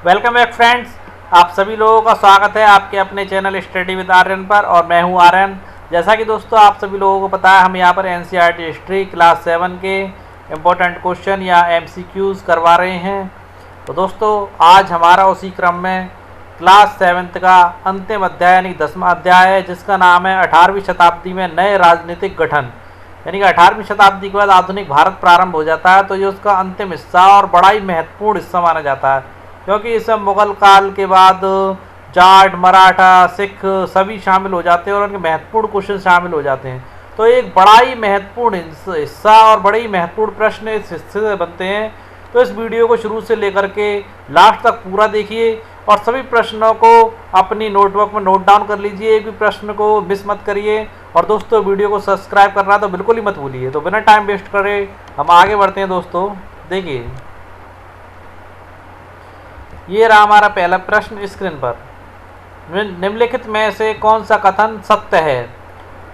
Welcome back friends. आप सभी लोगों का स्वागत है आपके अपने चैनल स्टडी विद आर्यन पर और मैं हूं आर्यन। जैसा कि दोस्तों आप सभी लोगों को पता है हम यहां पर एनसीईआरटी हिस्ट्री क्लास 7 के इम्पोर्टेंट क्वेश्चन या एमसीक्यूज़ करवा रहे हैं। तो दोस्तों आज हमारा उसी क्रम में क्लास 7 का अंतिम अध्याय यानी 10वां अध्याय है, जिसका नाम है 18वीं शताब्दी में नए राजनीतिक गठन। यानी कि 18वीं शताब्दी के बाद आधुनिक भारत प्रारंभ हो जाता है, तो ये उसका अंतिम हिस्सा और बड़ा ही महत्वपूर्ण हिस्सा माना जाता है, क्योंकि इसमें मुगल काल के बाद जाट, मराठा, सिख सभी शामिल हो जाते हैं और उनके महत्वपूर्ण क्वेश्चन शामिल हो जाते हैं। तो एक बड़ा ही महत्वपूर्ण हिस्सा और बड़े ही महत्वपूर्ण प्रश्न इस हिस्से से बनते हैं। तो इस वीडियो को शुरू से लेकर के लास्ट तक पूरा देखिए और सभी प्रश्नों को अपनी नोटबुक में नोट डाउन कर लीजिए, एक भी प्रश्न को मिस मत करिए। और दोस्तों वीडियो को सब्सक्राइब करना तो बिल्कुल ही मत भूलिए। तो बिना टाइम वेस्ट करे हम आगे बढ़ते हैं। दोस्तों देखिए, ये रहा हमारा पहला प्रश्न स्क्रीन पर। निम्नलिखित में से कौन सा कथन सत्य है?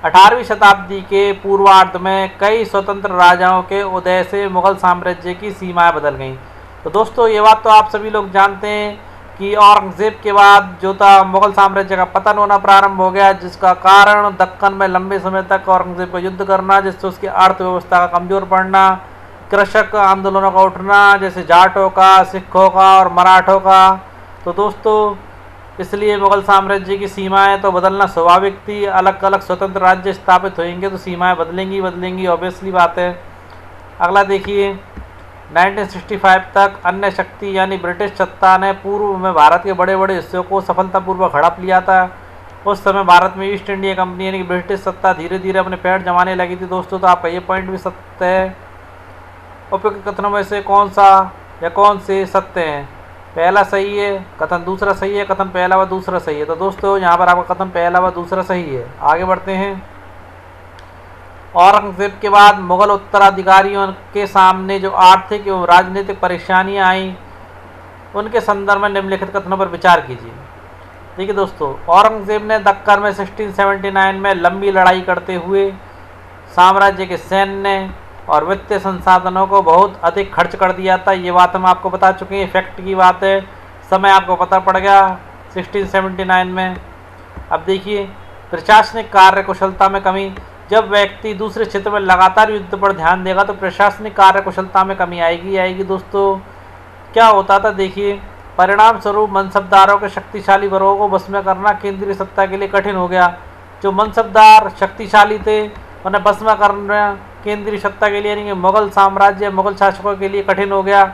18वीं शताब्दी के पूर्वार्ध में कई स्वतंत्र राजाओं के उदय से मुगल साम्राज्य की सीमाएं बदल गईं। तो दोस्तों ये बात तो आप सभी लोग जानते हैं कि औरंगजेब के बाद जो था मुगल साम्राज्य का पतन होना प्रारंभ हो गया, जिसका कारण दक्कन में लंबे समय तक औरंगजेब का युद्ध करना, जिससे उसकी अर्थव्यवस्था का कमज़ोर पड़ना, कृषक आंदोलनों का उठना, जैसे जाटों का, सिखों का और मराठों का। तो दोस्तों इसलिए मुगल साम्राज्य की सीमाएं तो बदलना स्वाभाविक थी। अलग अलग स्वतंत्र राज्य स्थापित होंगे तो सीमाएं बदलेंगी ऑब्वियसली बात है। अगला देखिए, 1965 तक अन्य शक्ति यानी ब्रिटिश सत्ता ने पूर्व में भारत के बड़े बड़े हिस्सों को सफलतापूर्वक हड़प लिया था। उस समय भारत में ईस्ट इंडिया कंपनी यानी कि ब्रिटिश सत्ता धीरे धीरे अपने पैर जमाने लगी थी। दोस्तों तो आपका ये पॉइंट भी सत्य है। उपयुक्त कथनों में से कौन सा या कौन से सत्य हैं? पहला सही है, कथन दूसरा सही है, कथन पहला व दूसरा सही है। तो दोस्तों यहाँ पर आपका कथन पहला व दूसरा सही है। आगे बढ़ते हैं। औरंगजेब के बाद मुगल उत्तराधिकारियों के सामने जो आर्थिक एवं राजनीतिक परेशानियां आईं, उनके संदर्भ में निम्नलिखित कथनों पर विचार कीजिए। देखिए दोस्तों, औरंगजेब ने दक्कन में 1679 में लंबी लड़ाई करते हुए साम्राज्य के सैन्य और वित्तीय संसाधनों को बहुत अधिक खर्च कर दिया था। ये बात हम आपको बता चुके हैं, फैक्ट की बात है, समय आपको पता पड़ गया 1679 में। अब देखिए, प्रशासनिक कार्य कुशलता में कमी। जब व्यक्ति दूसरे क्षेत्र में लगातार युद्ध पर ध्यान देगा तो प्रशासनिक कार्य कुशलता में कमी आएगी। दोस्तों क्या होता था, देखिए, परिणाम स्वरूप मनसबदारों के शक्तिशाली वर्गों को बस में करना केंद्रीय सत्ता के लिए कठिन हो गया। जो मनसबदार शक्तिशाली थे उन्हें बस में करना केंद्रीय सत्ता के लिए यानी कि मुगल साम्राज्य मुगल शासकों के लिए कठिन हो गया,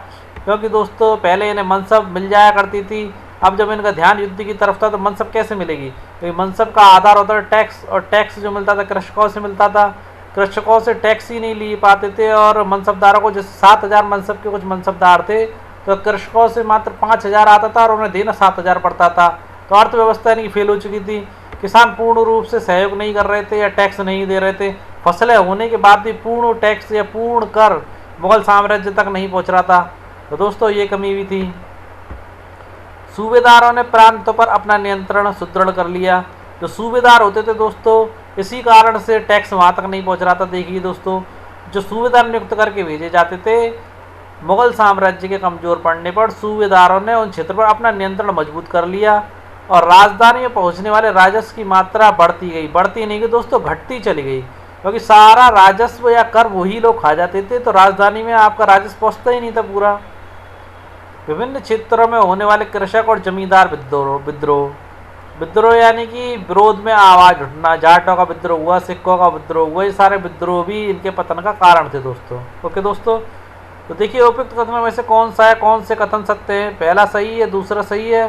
क्योंकि दोस्तों पहले इन्हें मनसब मिल जाया करती थी। अब जब इनका ध्यान युद्ध की तरफ था तो मनसब कैसे मिलेगी? क्योंकि मनसब का आधार होता था टैक्स, और टैक्स जो मिलता था कृषकों से मिलता था। कृषकों से टैक्स ही नहीं ले पाते थे और मनसबदारों को, जैसे 7000 मनसब के कुछ मनसबदार थे, तो कृषकों से मात्र 5000 आता था और उन्हें देना 7000 पड़ता था। तो अर्थव्यवस्था यानी फेल हो चुकी थी। किसान पूर्ण रूप से सहयोग नहीं कर रहे थे या टैक्स नहीं दे रहे थे। फसलें होने के बाद भी पूर्ण टैक्स या पूर्ण कर मुगल साम्राज्य तक नहीं पहुंच रहा था। तो दोस्तों ये कमी भी थी। सूबेदारों ने प्रांतों पर अपना नियंत्रण सुदृढ़ कर लिया। जो सूबेदार होते थे दोस्तों, इसी कारण से टैक्स वहाँ तक नहीं पहुँच रहा था। देखिए दोस्तों, जो सूबेदार नियुक्त करके भेजे जाते थे, मुगल साम्राज्य के कमज़ोर पड़ने पर सूबेदारों ने उन क्षेत्र पर अपना नियंत्रण मजबूत कर लिया और राजधानी में पहुँचने वाले राजस्व की मात्रा बढ़ती नहीं गई दोस्तों, घटती चली गई, क्योंकि सारा राजस्व या कर वही लोग खा जाते थे, तो राजधानी में आपका राजस्व पहुँचता ही नहीं था पूरा। विभिन्न क्षेत्रों में होने वाले कृषक और जमींदार विद्रोह यानी कि विरोध में आवाज़ उठना, जाटों का विद्रोह हुआ, सिखों का विद्रोह हुआ, ये सारे विद्रोह भी इनके पतन का कारण थे दोस्तों। ओके दोस्तों, तो देखिए उपयुक्त कथनों में से कौन सा है, कौन से कथन सत्य हैं? पहला सही है, दूसरा सही है,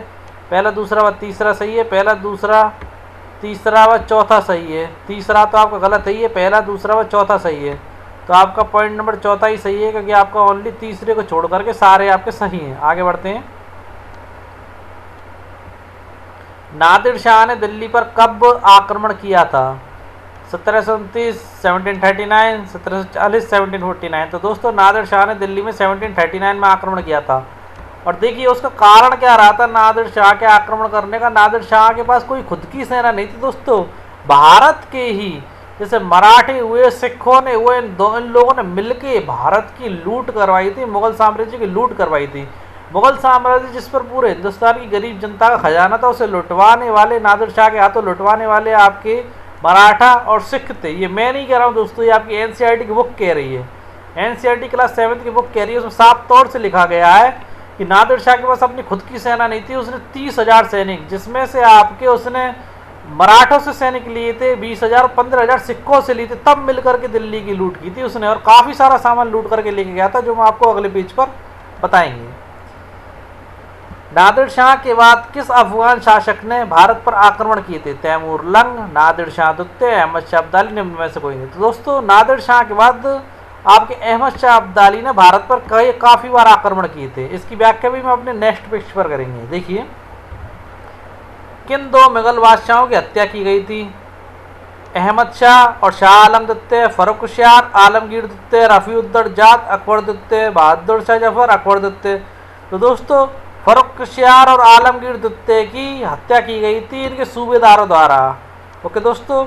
पहला दूसरा व तीसरा सही है, पहला दूसरा तीसरा व चौथा सही है। तीसरा तो आपका गलत है, पहला दूसरा व चौथा सही है। तो आपका पॉइंट नंबर चौथा ही सही है, क्योंकि आपका ओनली तीसरे को छोड़ करके सारे आपके सही हैं। आगे बढ़ते हैं। नादिर शाह ने दिल्ली पर कब आक्रमण किया था? 1729, 1739, 1740, 1749। तो दोस्तों नादिर शाह ने दिल्ली में 1739 में आक्रमण किया था। और देखिए उसका कारण क्या रहा था नादिर शाह के आक्रमण करने का? नादिर शाह के पास कोई खुद की सेना नहीं थी दोस्तों, भारत के ही जैसे मराठे हुए, सिखों ने हुए, इन लोगों ने मिलके भारत की लूट करवाई थी, मुगल साम्राज्य की लूट करवाई थी। मुगल साम्राज्य जिस पर पूरे हिंदुस्तान की गरीब जनता का खजाना था, उसे लुटवाने वाले, नादिर शाह के हाथों लुटवाने वाले आपके मराठा और सिख थे। ये मैं नहीं कह रहा हूँ दोस्तों, ये आपकी एनसीईआरटी की बुक कह रही है। एनसीईआरटी क्लास 7 की बुक कह रही है, उसमें साफ तौर से लिखा गया है कि नादिर शाह के पास अपनी खुद की सेना नहीं थी। उसने 30,000 सैनिक, जिसमें से आपके उसने मराठों से सैनिक लिए थे 20,000, 15,000 सिखों से लिए थे, तब मिलकर के दिल्ली की लूट की थी उसने। और काफ़ी सारा सामान लूट करके लेके गया था, जो हम आपको अगले पेज पर बताएंगे। नादिर शाह के बाद किस अफगान शासक ने भारत पर आक्रमण किए थे? तैमूर लंग, नादिर शाह दुत्ते, अहमद शाह अब्दाली, निम्न में से कोई नहीं। तो दोस्तों नादिर शाह के बाद आपके अहमद शाह अब्दाली ने भारत पर काफ़ी बार आक्रमण किए थे। इसकी व्याख्या भी हम अपने नेक्स्ट पेज पर करेंगे। देखिए, किन दो मुगल बादशाहों की हत्या की गई थी? अहमद शाह और शाह आलम दुत्ते, फर्रुखशियार, आलमगीर दुत्ते, रफ़ीउद्दौला, अकबर दुत्ते, बहादुर शाह जफर, अकबर दुत्ते। तो दोस्तों फर्रुखशियार और आलमगीर दुत्ते की हत्या की गई थी इनके सूबेदारों द्वारा। ओके दोस्तों,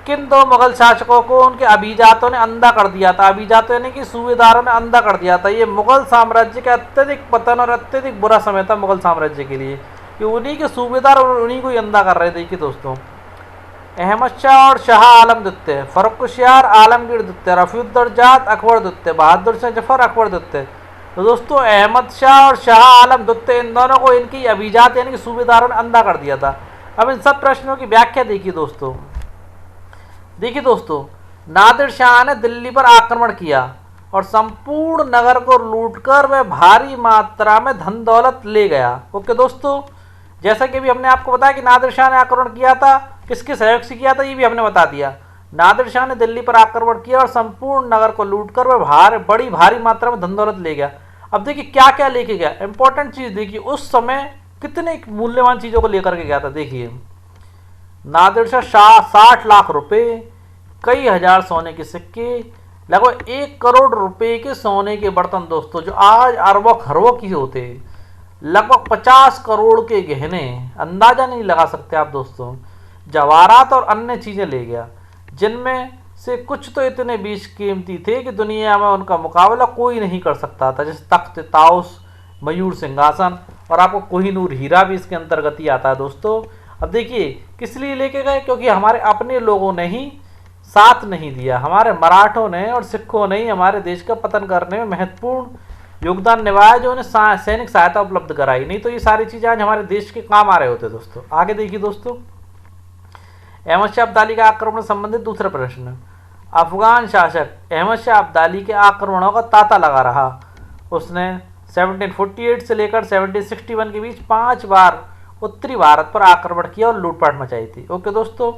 किन दो मुगल शासकों को उनके अभिजातों ने अंधा कर दिया था? अभिजातों यानी कि सूबेदारों ने अंधा कर दिया था। ये मुगल साम्राज्य का अत्यधिक पतन और अत्यधिक बुरा समय था मुगल साम्राज्य के लिए, कि उन्हीं के सूबेदार और उन्हीं को ही अंधा कर रहे थे। कि दोस्तों अहमद शाह और शाह आलम दुत्ते, फर्रुखशियार, आलमगीर दुत्ते, रफ़ीउद्दौला, अकबर दुत्ते, बहादुर शाह जफर, अकबर दुत्ते। तो दोस्तों अहमद शाह और शाह आलम दुत्ते, इन दोनों को इनकी अभिजात यानी कि सूबेदारों ने अंधा कर दिया था। अब इन सब प्रश्नों की व्याख्या देखिए दोस्तों। देखिए दोस्तों, नादिर शाह ने दिल्ली पर आक्रमण किया और संपूर्ण नगर को लूटकर वह भारी मात्रा में धन दौलत ले गया। ओके दोस्तों, जैसा कि अभी हमने आपको बताया कि नादिर शाह ने आक्रमण किया था, किसके सहयोग से किया था ये भी हमने बता दिया। नादिर शाह ने दिल्ली पर आक्रमण किया और संपूर्ण नगर को लूटकर वह बड़ी भारी मात्रा में धन दौलत ले गया। अब देखिए क्या क्या लेके गया, इंपॉर्टेंट चीज देखिए, उस समय कितने मूल्यवान चीजों को लेकर के गया था। देखिए, नादिर शाह 60 लाख रुपए, कई हजार सोने के सिक्के, लगभग 1 करोड़ रुपए के सोने के बर्तन दोस्तों, जो आज अरबों खरबों की होते, लगभग 50 करोड़ के गहने, अंदाजा नहीं लगा सकते आप दोस्तों, जवाहरात और अन्य चीजें ले गया, जिनमें से कुछ तो इतने बीच कीमती थे कि दुनिया में उनका मुकाबला कोई नहीं कर सकता था, जैसे तख्त ताउस, मयूर सिंहासन, और आपको कोहिनूर हीरा भी इसके अंतर्गत ही आता है दोस्तों। अब देखिए किस लिए लेके गए, क्योंकि हमारे अपने लोगों ने ही साथ नहीं दिया, हमारे मराठों ने और सिखों ने ही हमारे देश का पतन करने में महत्वपूर्ण योगदान निभाया, जो उन्हें सैनिक सहायता उपलब्ध कराई। नहीं तो ये सारी चीज़ें आज हमारे देश के काम आ रहे होते दोस्तों। आगे देखिए दोस्तों, अहमद शाह अब्दाली का आक्रमण संबंधित दूसरा प्रश्न। अफगान शासक अहमद शाह अब्दाली के आक्रमणों का तांता लगा रहा। उसने 1748 से लेकर 1761 के बीच 5 बार उत्तरी भारत पर आक्रमण किया और लूटपाट मचाई थी। ओके दोस्तों,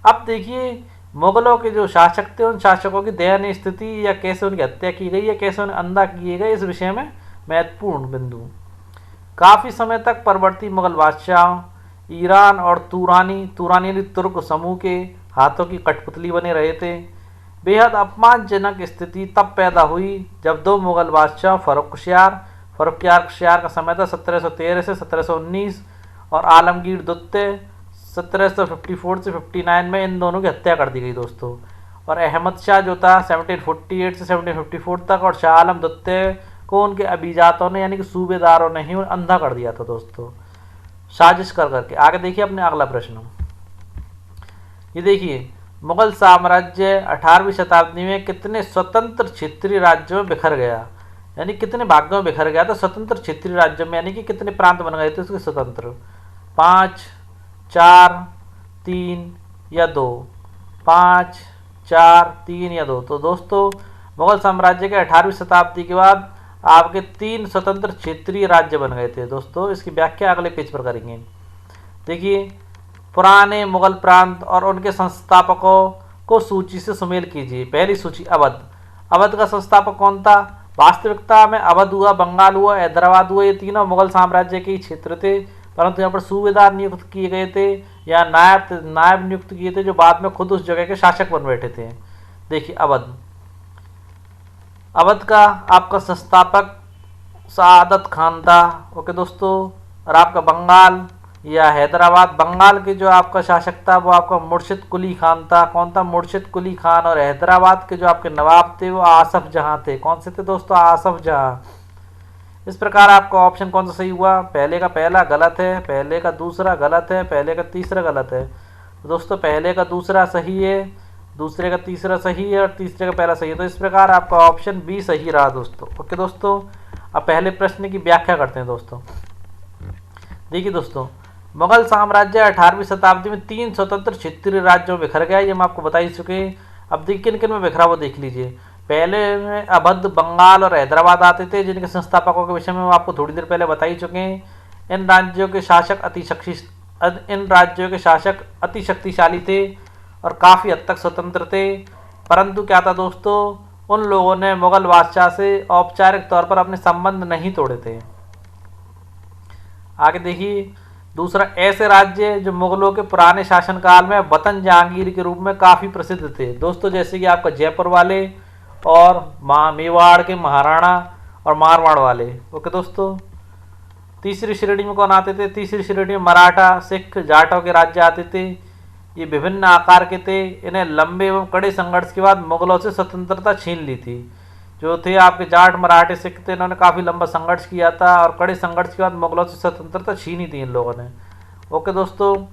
अब देखिए मुगलों के जो शासक थे, उन शासकों की दयनीय स्थिति, या कैसे उनकी हत्या की गई, या कैसे उन्हें अंधा किए गए, इस विषय में महत्वपूर्ण बिंदु। काफ़ी समय तक परवर्ती मुगल बादशाह ईरान और तुरानी तुर्क समूह के हाथों की कठपुतली बने रहे थे। बेहद अपमानजनक स्थिति तब पैदा हुई जब दो मुगल बादशाह फर्रुखशियार का समय था 1713 से 1719, और आलमगीर दुत्ते 1754 से 59 में, इन दोनों की हत्या कर दी गई दोस्तों। और अहमद शाह जो था 1748 से 1754 तक, और शाह आलम दुत्ते को उनके अभिजातों ने यानी कि सूबेदारों ने ही अंधा कर दिया था दोस्तों, साजिश कर करके। आगे देखिए अपने अगला प्रश्न, ये देखिए, मुगल साम्राज्य 18वीं शताब्दी में कितने स्वतंत्र क्षेत्रीय राज्यों में बिखर गया, यानी कितने भागों में बिखर गया था स्वतंत्र क्षेत्रीय राज्यों में, यानी कि कितने प्रांत बन गए थे उसके स्वतंत्र? 5, 4, 3 या 2? 5, 4, 3 या 2? तो दोस्तों मुगल साम्राज्य के 18वीं शताब्दी के बाद आपके 3 स्वतंत्र क्षेत्रीय राज्य बन गए थे दोस्तों। इसकी व्याख्या अगले पेज पर करेंगे। देखिए, पुराने मुगल प्रांत और उनके संस्थापकों को सूची से सुमेल कीजिए। पहली सूची, अवध। अवध का संस्थापक कौन था? वास्तविकता में अवध हुआ, बंगाल हुआ, हैदराबाद हुआ, ये तीनों मुगल साम्राज्य के ही क्षेत्र थे, परंतु यहाँ पर सूबेदार नियुक्त किए गए थे या नायब नियुक्त किए थे, जो बाद में खुद उस जगह के शासक बन बैठे थे। देखिए, अवध का आपका संस्थापक सआदत खान था। ओके दोस्तों, और आपका बंगाल या हैदराबाद, बंगाल के जो आपका शासक था वो आपका मुर्शिद कुली खान था। कौन था? मुर्शिद कुली खान। और हैदराबाद के जो आपके नवाब थे वो आसफ जहाँ थे। कौन से थे दोस्तों? आसफ जहाँ। इस प्रकार आपका ऑप्शन कौन सा सही हुआ? पहले का पहला गलत है, पहले का दूसरा गलत है, पहले का तीसरा गलत है। तो दोस्तों पहले का दूसरा सही है, दूसरे का तीसरा सही है और तीसरे का पहला सही है। तो इस प्रकार आपका ऑप्शन बी सही रहा दोस्तों। ओके दोस्तों, अब पहले प्रश्न की व्याख्या करते हैं दोस्तों। देखिए दोस्तों, मुगल साम्राज्य 18वीं शताब्दी में 3 स्वतंत्र क्षेत्रीय राज्यों में बिखर गया, ये हम आपको बता ही चुके हैं। अब देखिए किन किन में बिखरा वो देख लीजिए। पहले में अवध, बंगाल और हैदराबाद आते थे, जिनके संस्थापकों के विषय में हम आपको थोड़ी देर पहले बता ही चुके हैं। इन राज्यों के शासक अति शक्तिशाली थे और काफ़ी हद तक स्वतंत्र थे। परंतु क्या था दोस्तों, उन लोगों ने मुगल बादशाह से औपचारिक तौर पर अपने संबंध नहीं तोड़े थे। आगे देखिए, दूसरा, ऐसे राज्य जो मुगलों के पुराने शासनकाल में वतन जहांगीर के रूप में काफ़ी प्रसिद्ध थे दोस्तों, जैसे कि आपका जयपुर वाले और मेवाड़ के महाराणा और मारवाड़ वाले। ओके दोस्तों, तीसरी श्रेणी में कौन आते थे? तीसरी श्रेणी में मराठा, सिख, जाटों के राज्य आते थे। ये विभिन्न आकार के थे। इन्हें लंबे एवं कड़े संघर्ष के बाद मुगलों से स्वतंत्रता छीन ली थी। जो थे आपके जाट, मराठे, सिख थे, इन्होंने काफ़ी लंबा संघर्ष किया था और कड़े संघर्ष के बाद मुगलों से स्वतंत्रता छीनी थी इन लोगों ने। ओके दोस्तों,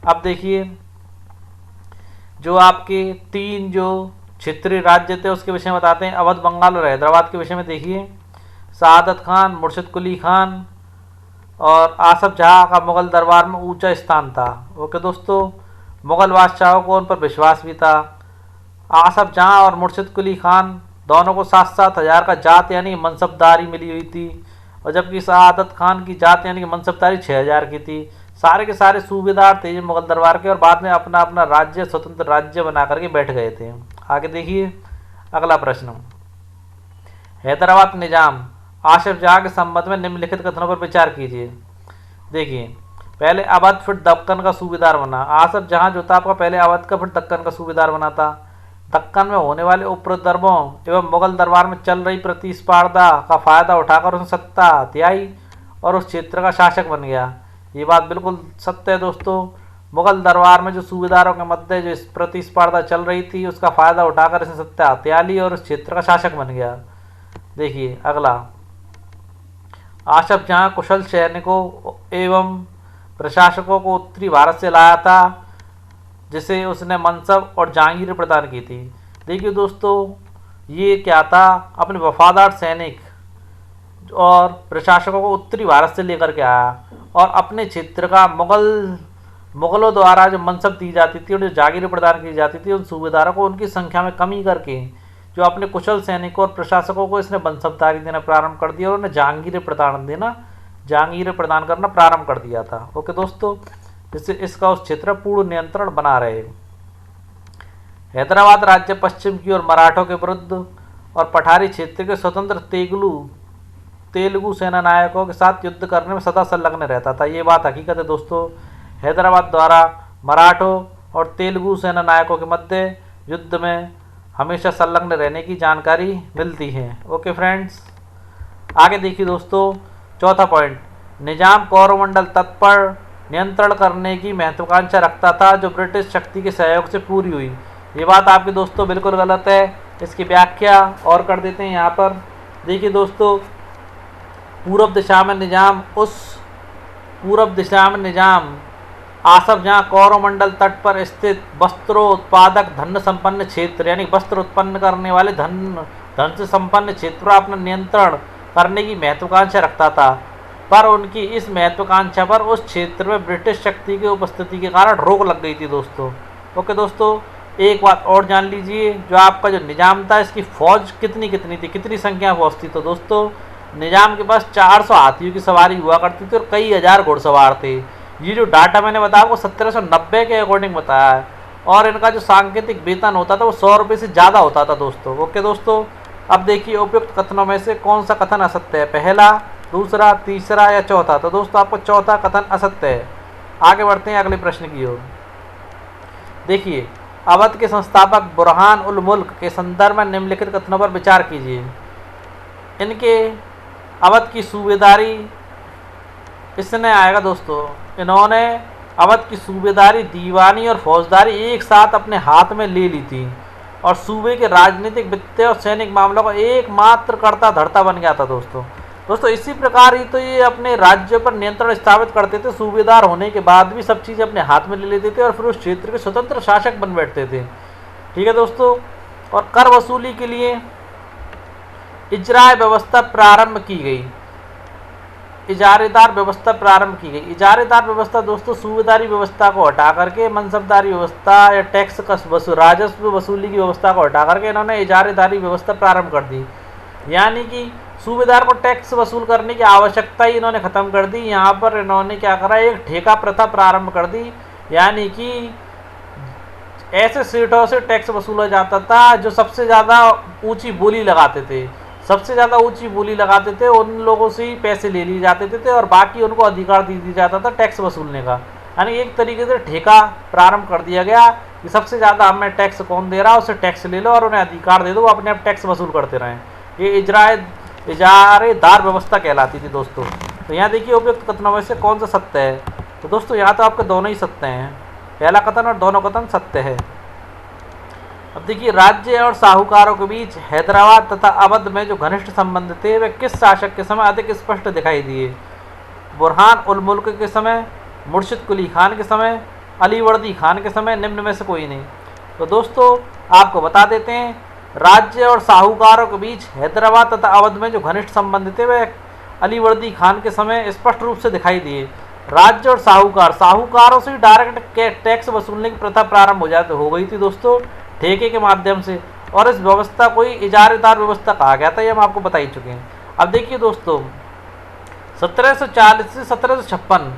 अब देखिए जो आपके 3 जो क्षेत्रीय राज्य थे उसके विषय में बताते हैं। अवध, बंगाल और हैदराबाद के विषय में देखिए। सआदत खान, मुर्शिद कुली खान और आसफ जहाँ का मुगल दरबार में ऊंचा स्थान था। ओके दोस्तों, मुगल बादशाहों को उन पर विश्वास भी था। आसफ जहाँ और मुर्शिद कुली खान दोनों को 7-7 हज़ार का जात यानी मनसबदारी मिली हुई थी, और जबकि सआदत खान की जात यानी कि मनसबदारी 6,000 की थी। सारे के सारे सूबेदार थे मुगल दरबार के और बाद में अपना अपना राज्य, स्वतंत्र राज्य बना करके बैठ गए थे। आगे देखिए अगला प्रश्न, हैदराबाद निजाम आसफ जहाँ के संबंध में निम्नलिखित कथनों पर विचार कीजिए। देखिए, पहले अवध फिर दक्कन का सूबेदार बना। आसफ जहाँ जो था आपका पहले अवध का फिर दक्कन का सूबेदार बना था। दक्कन में होने वाले उपद्रवों एवं मुगल दरबार में चल रही प्रतिस्पर्धा का फायदा उठाकर उसने सत्ता हथियाई और उस क्षेत्र का शासक बन गया। ये बात बिल्कुल सत्य है दोस्तों। मुगल दरबार में जो सूबेदारों के मध्य जो प्रतिस्पर्धा चल रही थी उसका फायदा उठाकर इसने सत्ता हथिया ली और उस क्षेत्र का शासक बन गया। देखिए अगला, आसफ जहाँ कुशल सैनिकों एवं प्रशासकों को उत्तरी भारत से लाया था, जिसे उसने मनसब और जहांगीर प्रदान की थी। देखिए दोस्तों, ये क्या था, अपने वफादार सैनिक और प्रशासकों को उत्तरी भारत से लेकर के आया और अपने क्षेत्र का मुगलों द्वारा जो मनसब दी जाती थी और जो जागीरें प्रदान की जाती थी, उन सूबेदारों को उनकी संख्या में कमी करके जो अपने कुशल सैनिकों और प्रशासकों को इसने मनसबदारी देना प्रारंभ कर दिया और उन्हें जहांगीरें प्रदान करना प्रारंभ कर दिया था। ओके दोस्तों, जिससे इसका उस क्षेत्र पूर्ण नियंत्रण बना रहे। हैदराबाद राज्य पश्चिम की ओर मराठों के विरुद्ध और पठारी क्षेत्र के स्वतंत्र तेलुगु सेना नायकों के साथ युद्ध करने में सदा संलग्न रहता था। ये बात हकीकत है दोस्तों। हैदराबाद द्वारा मराठों और तेलुगु सेना नायकों के मध्य युद्ध में हमेशा संलग्न रहने की जानकारी मिलती है। ओके फ्रेंड्स, आगे देखिए दोस्तों, चौथा पॉइंट, निजाम कौरमंडल तट पर नियंत्रण करने की महत्वाकांक्षा रखता था जो ब्रिटिश शक्ति के सहयोग से पूरी हुई। ये बात आपके दोस्तों बिल्कुल गलत है। इसकी व्याख्या और कर देते हैं यहाँ पर। देखिए दोस्तों, पूर्व दिशा में निजाम आसफ जहाँ कौरमंडल तट पर स्थित वस्त्रों उत्पादक धन संपन्न क्षेत्र यानी वस्त्र उत्पन्न करने वाले धन से संपन्न क्षेत्र पर अपना नियंत्रण करने की महत्वाकांक्षा रखता था, पर उनकी इस महत्वाकांक्षा पर उस क्षेत्र में ब्रिटिश शक्ति की उपस्थिति के कारण रोक लग गई थी दोस्तों। ओके दोस्तों, एक बात और जान लीजिए, जो आपका जो निजाम था इसकी फौज कितनी थी, कितनी संख्या फौज थी। तो दोस्तों, निजाम के पास 400 हाथियों की सवारी हुआ करती थी और कई हज़ार घुड़सवार थे। ये जो डाटा मैंने बताया वो 1790 के अकॉर्डिंग बताया है, और इनका जो सांकेतिक वेतन होता था वो 100 रुपये से ज़्यादा होता था दोस्तों। ओके दोस्तों, अब देखिए उपयुक्त कथनों में से कौन सा कथन असत्य है, पहला, दूसरा, तीसरा या चौथा। तो दोस्तों आपको चौथा कथन असत्य है। आगे बढ़ते हैं अगले प्रश्न की ओर। देखिए, अवध के संस्थापक बुरहान उल मुल्क के संदर्भ में निम्नलिखित कथनों पर विचार कीजिए। इनके अवध की सूबेदारी इसने आएगा दोस्तों, इन्होंने अवध की सूबेदारी, दीवानी और फौजदारी एक साथ अपने हाथ में ले ली थी और सूबे के राजनीतिक, वित्तीय और सैनिक मामलों का एकमात्र कर्ता धर्ता बन गया था दोस्तों। दोस्तों इसी प्रकार ही तो ये अपने राज्य पर नियंत्रण स्थापित करते थे। सूबेदार होने के बाद भी सब चीज़ अपने हाथ में ले लेते थे और फिर उस क्षेत्र के स्वतंत्र शासक बन बैठते थे। ठीक है दोस्तों। और कर वसूली के लिए इजराय व्यवस्था प्रारंभ की गई। इजारेदार व्यवस्था प्रारंभ की गई। इजारेदार व्यवस्था दोस्तों सूबेदारी व्यवस्था को हटा करके मनसबदारी व्यवस्था या टैक्स का राजस्व वसूली की व्यवस्था को हटा करके इन्होंने इजारेदारी व्यवस्था प्रारंभ कर दी। यानी कि सूबेदार को टैक्स वसूल करने की आवश्यकता ही इन्होंने ख़त्म कर दी। यहाँ पर इन्होंने क्या करा, एक ठेका प्रथा प्रारंभ कर दी। यानी कि ऐसे सेठों से टैक्स वसूला जाता था जो सबसे ज़्यादा ऊंची बोली लगाते थे। सबसे ज़्यादा ऊंची बोली लगाते थे उन लोगों से ही पैसे ले लिए जाते थे और बाकी उनको अधिकार दे दिया जाता था टैक्स वसूलने का। यानी एक तरीके से ठेका प्रारंभ कर दिया गया कि सबसे ज़्यादा हमें टैक्स कौन दे रहा है उससे टैक्स ले लो और उन्हें अधिकार दे दो, वो अपने आप टैक्स वसूल करते रहें। ये इजारेदार व्यवस्था कहलाती थी दोस्तों। तो यहाँ देखिए उपयुक्त कथनों में से कौन सा सत्य है। तो दोस्तों यहाँ तो आपके दोनों ही सत्य हैं, पहला कथन और दोनों कथन सत्य है। अब देखिए राज्य और साहूकारों के बीच हैदराबाद तथा अवध में जो घनिष्ठ संबंध थे वे किस शासक के समय अधिक स्पष्ट दिखाई दिए? बुरहान उल मुल्क के समय, मुर्शिद कुली खान के समय, अलीवर्दी खान के समय, निम्न में से कोई नहीं। तो दोस्तों आपको बता देते हैं राज्य और साहूकारों के बीच हैदराबाद तथा अवध में जो घनिष्ठ संबंध थे वे अलीवर्दी खान के समय स्पष्ट रूप से दिखाई दिए। राज्य और साहूकारों से डायरेक्ट टैक्स वसूलने की प्रथा प्रारंभ हो गई थी दोस्तों, ठेके के माध्यम से। और इस व्यवस्था को ही इजारेदार व्यवस्था कहा गया था, ये हम आपको बता ही चुके हैं। अब देखिए दोस्तों 1740 से 1756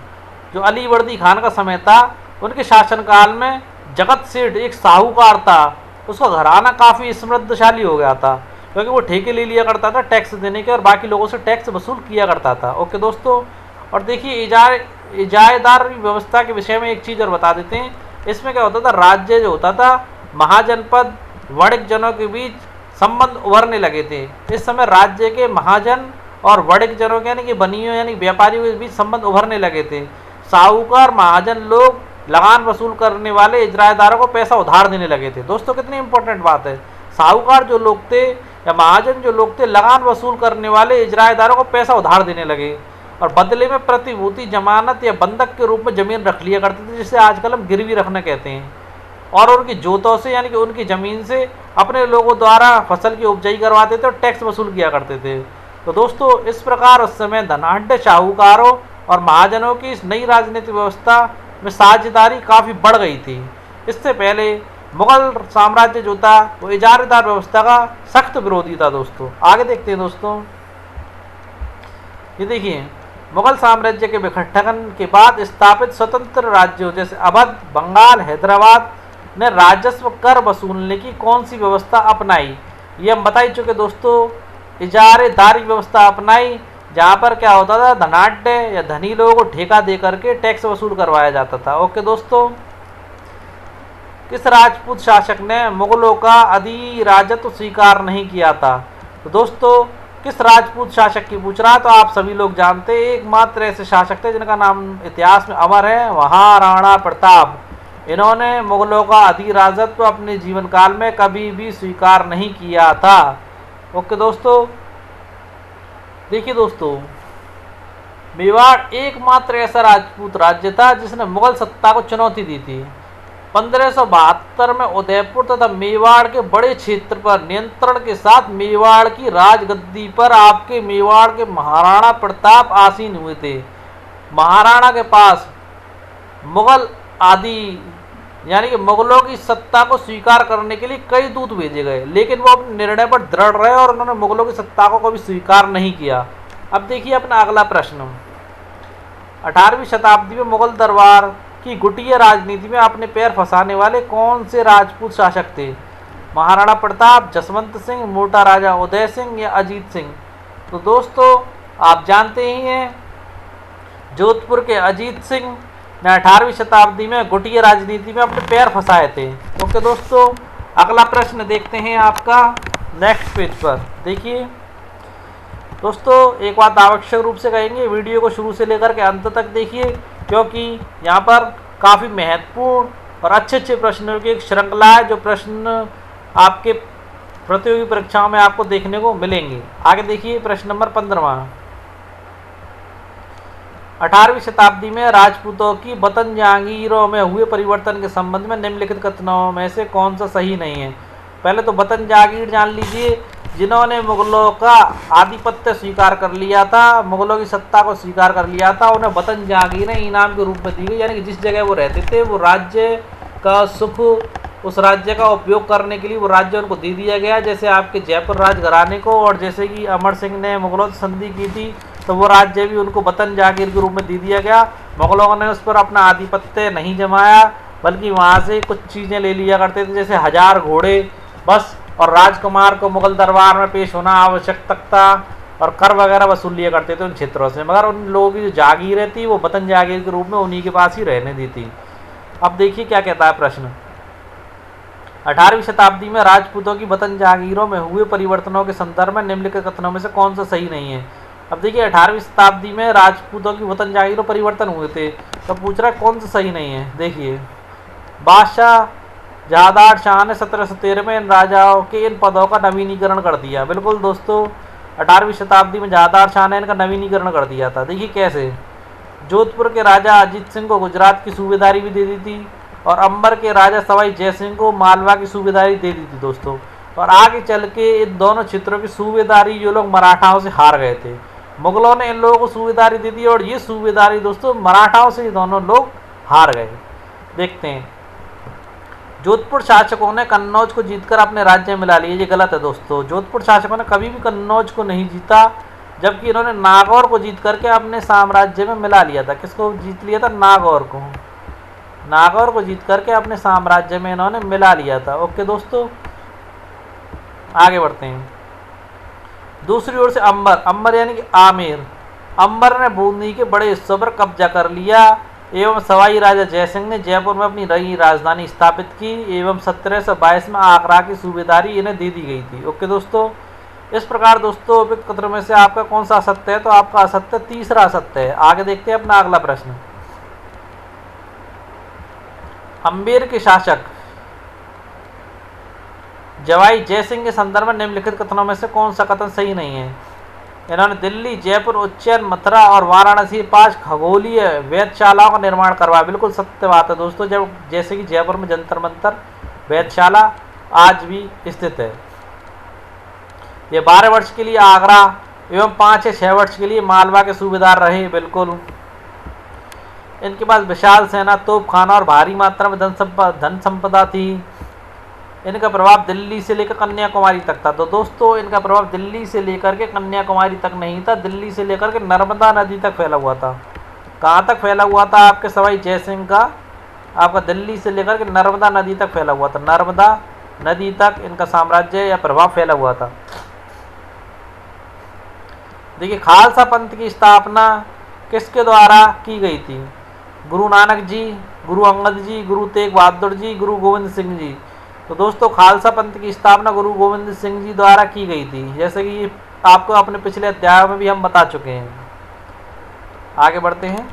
जो अलीवर्दी खान का समय था, उनके शासनकाल में जगत सेठ एक साहूकार था, उसका घराना काफ़ी समृद्धशाली हो गया था क्योंकि वो ठेके ले लिया करता था टैक्स देने के और बाकी लोगों से टैक्स वसूल किया करता था। ओके दोस्तों। और देखिए इजारेदार व्यवस्था के विषय में एक चीज़ और बता देते हैं। इसमें क्या होता था, राज्य जो होता था महाजनपद वणिक जनों के बीच संबंध उभरने लगे थे। इस समय राज्य के महाजन और वणिक जनों के यानी कि बनियों यानी व्यापारियों के बीच संबंध उभरने लगे थे। साहूकार महाजन लोग लगान वसूल करने वाले इजरायेदारों को पैसा उधार देने लगे थे। दोस्तों कितनी इंपॉर्टेंट बात है, साहूकार जो लोग थे या महाजन जो लोग थे लगान वसूल करने वाले इजरायेदारों को पैसा उधार देने लगे और बदले में प्रतिभूति जमानत या बंधक के रूप में जमीन रख लिया करते थे, जिसे आजकल हम गिरवी रखना कहते हैं। और उनकी जोतों से यानी कि उनकी ज़मीन से अपने लोगों द्वारा फसल की उपजाई करवाते थे और टैक्स वसूल किया करते थे। तो दोस्तों इस प्रकार उस समय धनाढ़ साहूकारों और महाजनों की इस नई राजनीतिक व्यवस्था में साझेदारी काफ़ी बढ़ गई थी। इससे पहले मुगल साम्राज्य जो था वो इजारेदार व्यवस्था का सख्त विरोधी था दोस्तों। आगे देखते हैं दोस्तों, ये देखिए मुगल साम्राज्य के विघटन के बाद स्थापित स्वतंत्र राज्यों जैसे अवध, बंगाल, हैदराबाद ने राजस्व कर वसूलने की कौन सी व्यवस्था अपनाई? ये हम बता ही चुके दोस्तों, इजारेदारी व्यवस्था अपनाई, जहाँ पर क्या होता था धनाढ़ या धनी लोगों को ठेका दे करके टैक्स वसूल करवाया जाता था। ओके दोस्तों। किस राजपूत शासक ने मुगलों का अधिराजत्व स्वीकार नहीं किया था? तो दोस्तों किस राजपूत शासक की पूछ रहा है, तो आप सभी लोग जानते हैं एकमात्र ऐसे शासक थे जिनका नाम इतिहास में अमर है, महाराणा प्रताप। इन्होंने मुगलों का अधिराजत्व अपने जीवन काल में कभी भी स्वीकार नहीं किया था। ओके दोस्तों। देखिए दोस्तों मेवाड़ एकमात्र ऐसा राजपूत राज्य था जिसने मुगल सत्ता को चुनौती दी थी। 1572 में उदयपुर तथा मेवाड़ के बड़े क्षेत्र पर नियंत्रण के साथ मेवाड़ की राजगद्दी पर आपके मेवाड़ के महाराणा प्रताप आसीन हुए थे। महाराणा के पास मुगल आदि यानी कि मुगलों की सत्ता को स्वीकार करने के लिए कई दूत भेजे गए, लेकिन वो अपने निर्णय पर दृढ़ रहे और उन्होंने मुगलों की सत्ता को कभी स्वीकार नहीं किया। अब देखिए अपना अगला प्रश्न, 18वीं शताब्दी में मुगल दरबार की गुटिया राजनीति में अपने पैर फंसाने वाले कौन से राजपूत शासक थे? महाराणा प्रताप, जसवंत सिंह, मोटा राजा उदय सिंह या अजीत सिंह? तो दोस्तों आप जानते ही हैं जोधपुर के अजीत सिंह ने 18वीं शताब्दी में गुटिया राजनीति में अपने पैर फंसाए थे। ओके दोस्तों। अगला प्रश्न देखते हैं आपका नेक्स्ट पेज पर। देखिए दोस्तों एक बात आवश्यक रूप से कहेंगे, वीडियो को शुरू से लेकर के अंत तक देखिए क्योंकि यहाँ पर काफ़ी महत्वपूर्ण और अच्छे प्रश्नों की एक श्रृंखला है जो प्रश्न आपके प्रतियोगी परीक्षाओं में आपको देखने को मिलेंगे। आगे देखिए प्रश्न नंबर 15। 18वीं शताब्दी में राजपूतों की वतन जहांगीरों में हुए परिवर्तन के संबंध में निम्नलिखित कथनों में से कौन सा सही नहीं है। पहले तो वतन जहांगीर जान लीजिए, जिन्होंने मुगलों का आधिपत्य स्वीकार कर लिया था, मुगलों की सत्ता को स्वीकार कर लिया था, उन्हें वतन जहांगीरें इनाम के रूप में दी गई। यानी कि जिस जगह वो रहते थे वो राज्य का सुख, उस राज्य का उपयोग करने के लिए वो राज्य उनको दे दिया गया। जैसे आपके जयपुर राजघराने को, और जैसे कि अमर सिंह ने मुगलों से संधि की थी तो वो राज्य भी उनको वतन जागीर के रूप में दे दिया गया। मुगलों ने उस पर अपना आधिपत्य नहीं जमाया, बल्कि वहाँ से कुछ चीज़ें ले लिया करते थे, जैसे 1000 घोड़े बस, और राजकुमार को मुगल दरबार में पेश होना आवश्यक तक था, और कर वगैरह वसूल लिया करते थे उन क्षेत्रों से। मगर उन लोगों की जो जागीरें थी वो वतन जागीर के रूप में उन्हीं के पास ही रहने दी थी। अब देखिए क्या कहता है प्रश्न। 18वीं शताब्दी में राजपूतों की वतन जागीरों में हुए परिवर्तनों के संदर्भ में निम्नलिखित कथनों में से कौन सा सही नहीं है। अब देखिए 18वीं शताब्दी में राजपूतों की वतन जागीरों परिवर्तन हुए थे, तो पूछ रहा है कौन सा सही नहीं है। देखिए, बादशाह जहादार शाह ने 1713 में इन राजाओं के इन पदों का नवीनीकरण कर दिया। बिल्कुल दोस्तों, 18वीं शताब्दी में जहादार शाह ने इनका नवीनीकरण कर दिया था। देखिए कैसे, जोधपुर के राजा अजीत सिंह को गुजरात की सूबेदारी भी दे दी थी, और अंबर के राजा सवाई जय सिंह को मालवा की सूबेदारी दे दी थी दोस्तों। और आगे चल के इन दोनों क्षेत्रों की सूबेदारी जो लोग मराठाओं से हार गए थे, मुगलों ने इन लोगों को सूबेदारी दे दी, और ये सूबेदारी दोस्तों मराठाओं से ये दोनों लोग हार गए। देखते हैं, जोधपुर शासकों ने कन्नौज को जीतकर अपने राज्य में मिला लिया। ये गलत है दोस्तों, जोधपुर शासकों ने कभी भी कन्नौज को नहीं जीता, जबकि इन्होंने नागौर को जीत करके अपने साम्राज्य में मिला लिया था। किसको जीत लिया था? नागौर को। नागौर को जीत करके अपने साम्राज्य में इन्होंने मिला लिया था। ओके दोस्तों, आगे बढ़ते हैं। दूसरी ओर से अंबर यानी कि आमेर, अंबर ने बूंदी के बड़े हिस्सों पर कब्जा कर लिया, एवं सवाई राजा जयसिंह ने जयपुर में अपनी नई राजधानी स्थापित की, एवं 1722 में आगरा की सूबेदारी इन्हें दे दी गई थी। ओके दोस्तों, इस प्रकार दोस्तों उपयुक्त कथनों में से आपका कौन सा असत्य है? तो आपका असत्य तीसरा असत्य है। आगे देखते हैं अपना अगला प्रश्न। अंबेर के शासक जवाई जयसिंह के संदर्भ में निम्नलिखित कथनों में से कौन सा कथन सही नहीं है। इन्होंने दिल्ली, जयपुर, उज्जैन, मथुरा और वाराणसी 5 खगोलीय वेधशालाओं का निर्माण करवाया। बिल्कुल सत्य बात है दोस्तों, जब जैसे कि जयपुर में जंतर मंतर वेधशाला आज भी स्थित है। ये 12 वर्ष के लिए आगरा एवं 5 या 6 वर्ष के लिए मालवा के सूबेदार रहे। बिल्कुल, इनके पास विशाल सेना, तोपखाना और भारी मात्रा में धन संपदा थी। इनका प्रभाव दिल्ली से लेकर कन्याकुमारी तक था। तो दोस्तों इनका प्रभाव दिल्ली से लेकर के कन्याकुमारी तक नहीं था, दिल्ली से लेकर के नर्मदा नदी तक फैला हुआ था। कहाँ तक फैला हुआ था? आपके सवाई जयसिंह का आपका दिल्ली से लेकर के नर्मदा नदी तक फैला हुआ था। नर्मदा नदी तक इनका साम्राज्य या प्रभाव फैला हुआ था। देखिए, खालसा पंथ की स्थापना किसके द्वारा की गई थी? गुरु नानक जी, गुरु अंगद जी, गुरु तेग बहादुर जी, गुरु गोविंद सिंह जी। तो दोस्तों खालसा पंथ की स्थापना गुरु गोविंद सिंह जी द्वारा की गई थी, जैसे कि आपको अपने पिछले अध्याय में भी हम बता चुके हैं। आगे बढ़ते हैं।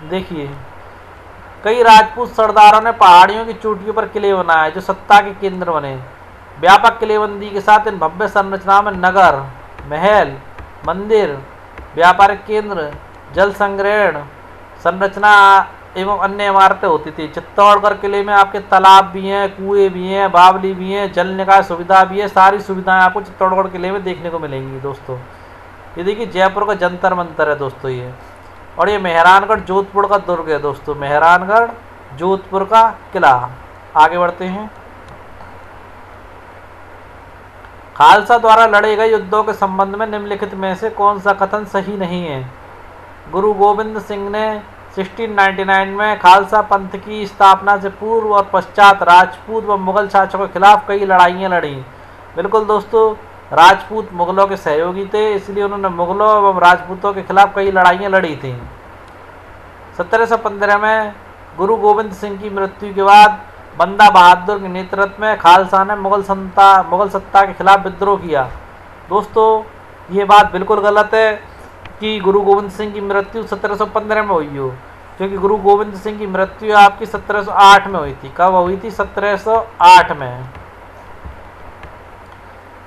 देखिए, कई राजपूत सरदारों ने पहाड़ियों की चोटियों पर किले बनाए जो सत्ता के केंद्र बने। व्यापक किलेबंदी के साथ इन भव्य संरचनाओं में नगर, महल, मंदिर, व्यापारिक केंद्र, जल संग्रहण संरचना एवं अन्य इमारतें होती थी। चित्तौड़गढ़ किले में आपके तालाब भी हैं, कुएं भी हैं, बावली भी हैं, जल निकाय सुविधा भी है। सारी सुविधाएं आपको चित्तौड़गढ़ किले में देखने को मिलेंगी दोस्तों। ये देखिए जयपुर का जंतर मंतर है दोस्तों ये, और ये मेहरानगढ़ जोधपुर का दुर्ग है दोस्तों, मेहरानगढ़ जोधपुर का किला। आगे बढ़ते हैं। खालसा द्वारा लड़े गए युद्धों के संबंध में निम्नलिखित में से कौन सा कथन सही नहीं है। गुरु गोविंद सिंह ने 1699 में खालसा पंथ की स्थापना से पूर्व और पश्चात राजपूत व मुगल शासकों के खिलाफ कई लड़ाइयाँ लड़ी। बिल्कुल दोस्तों, राजपूत मुगलों के सहयोगी थे, इसलिए उन्होंने मुगलों एवं राजपूतों के खिलाफ कई लड़ाइयाँ लड़ी थीं। 1715 में गुरु गोविंद सिंह की मृत्यु के बाद बंदा बहादुर के नेतृत्व में खालसा ने मुगल सत्ता के खिलाफ विद्रोह किया। दोस्तों ये बात बिल्कुल गलत है कि गुरु गोविंद सिंह की मृत्यु 1715 में हुई हो, क्योंकि गुरु गोविंद सिंह की मृत्यु आपकी 1708 में हुई थी। कब हुई थी? 1708 में।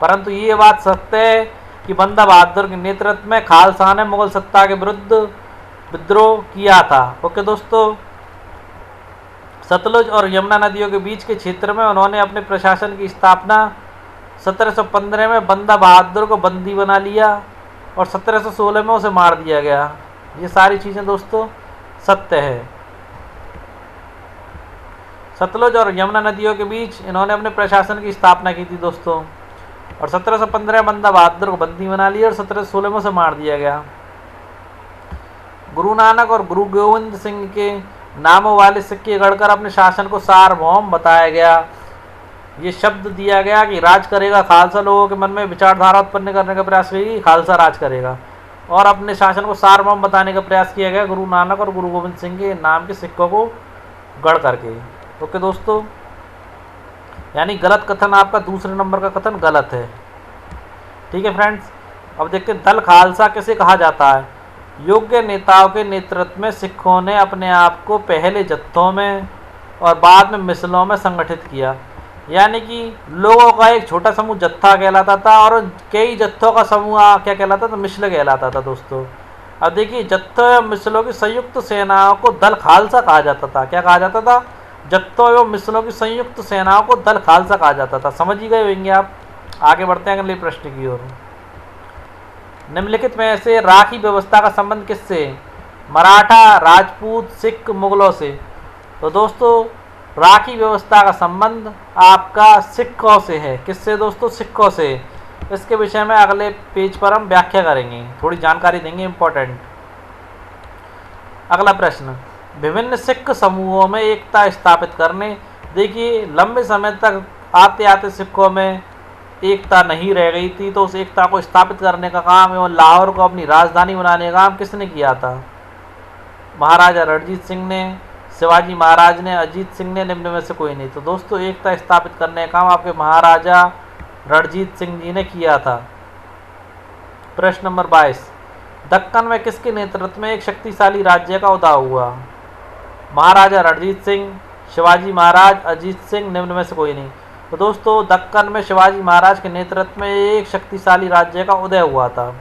परंतु ये बात सत्य है कि बंदा बहादुर के नेतृत्व में खालसा ने मुगल सत्ता के विरुद्ध विद्रोह किया था। ओके दोस्तों, सतलुज और यमुना नदियों के बीच के क्षेत्र में उन्होंने अपने प्रशासन की स्थापना 1715 में बंदा बहादुर को बंदी बना लिया और 1716 में उसे मार दिया गया। ये सारी चीज़ें दोस्तों सत्य है। सतलुज और यमुना नदियों के बीच इन्होंने अपने प्रशासन की स्थापना की थी दोस्तों, और 1715 में बंदा बहादुर को बंदी बना लिया और 1716 में उसे मार दिया गया। गुरु नानक और गुरु गोविंद सिंह के नामों वाले सिक्के गढ़कर अपने शासन को सार्वभौम बताया गया। ये शब्द दिया गया कि राज करेगा खालसा। लोगों के मन में विचारधारा उत्पन्न करने का प्रयास किया कि खालसा राज करेगा, और अपने शासन को सार्वभौम बताने का प्रयास किया गया गुरु नानक और गुरु गोविंद सिंह के नाम के सिक्कों को गढ़ करके। ओके दोस्तों, यानी गलत कथन, आपका दूसरे नंबर का कथन गलत है। ठीक है फ्रेंड्स, अब देखते हैं दल खालसा किसे कहा जाता है। योग्य नेताओं के नेतृत्व में सिखों ने अपने आप को पहले जत्थों में और बाद में मिसलों में संगठित किया। यानी कि लोगों का एक छोटा समूह जत्था कहलाता था और कई जत्थों का समूह क्या कहलाता था, मिसल कहलाता था दोस्तों। अब देखिए, जत्थों एवं मिसलों की संयुक्त सेनाओं को दल खालसा कहा जाता था। क्या कहा जाता था? जत्थों एवं मिसलों की संयुक्त सेनाओं को दल खालसा कहा जाता था। समझ ही गए होंगे आप। आगे बढ़ते हैं अगले प्रश्न की ओर। निम्नलिखित में से राखी व्यवस्था का संबंध किससे? मराठा, राजपूत, सिख, मुगलों से। तो दोस्तों, राखी व्यवस्था का संबंध आपका सिखों से है। किससे दोस्तों? सिखों से। इसके विषय में अगले पेज पर हम व्याख्या करेंगे, थोड़ी जानकारी देंगे इंपॉर्टेंट। अगला प्रश्न, विभिन्न सिख समूहों में एकता स्थापित करने। देखिए, लंबे समय तक आते आते सिखों में एकता नहीं रह गई थी, तो उस एकता को स्थापित करने का काम एवं लाहौर को अपनी राजधानी बनाने का काम किसने किया था? महाराजा रणजीत सिंह ने, शिवाजी महाराज ने, अजीत सिंह ने, निम्न में से कोई नहीं। तो दोस्तों, एकता स्थापित करने का काम आपके महाराजा रणजीत सिंह जी ने किया था। प्रश्न नंबर 22, दक्कन में किसके नेतृत्व में एक शक्तिशाली राज्य का उदय हुआ? महाराजा रणजीत सिंह, शिवाजी महाराज, अजीत सिंह, निम्न में से कोई नहीं। तो दोस्तों, दक्कन में शिवाजी महाराज के नेतृत्व में एक शक्तिशाली राज्य का उदय हुआ था।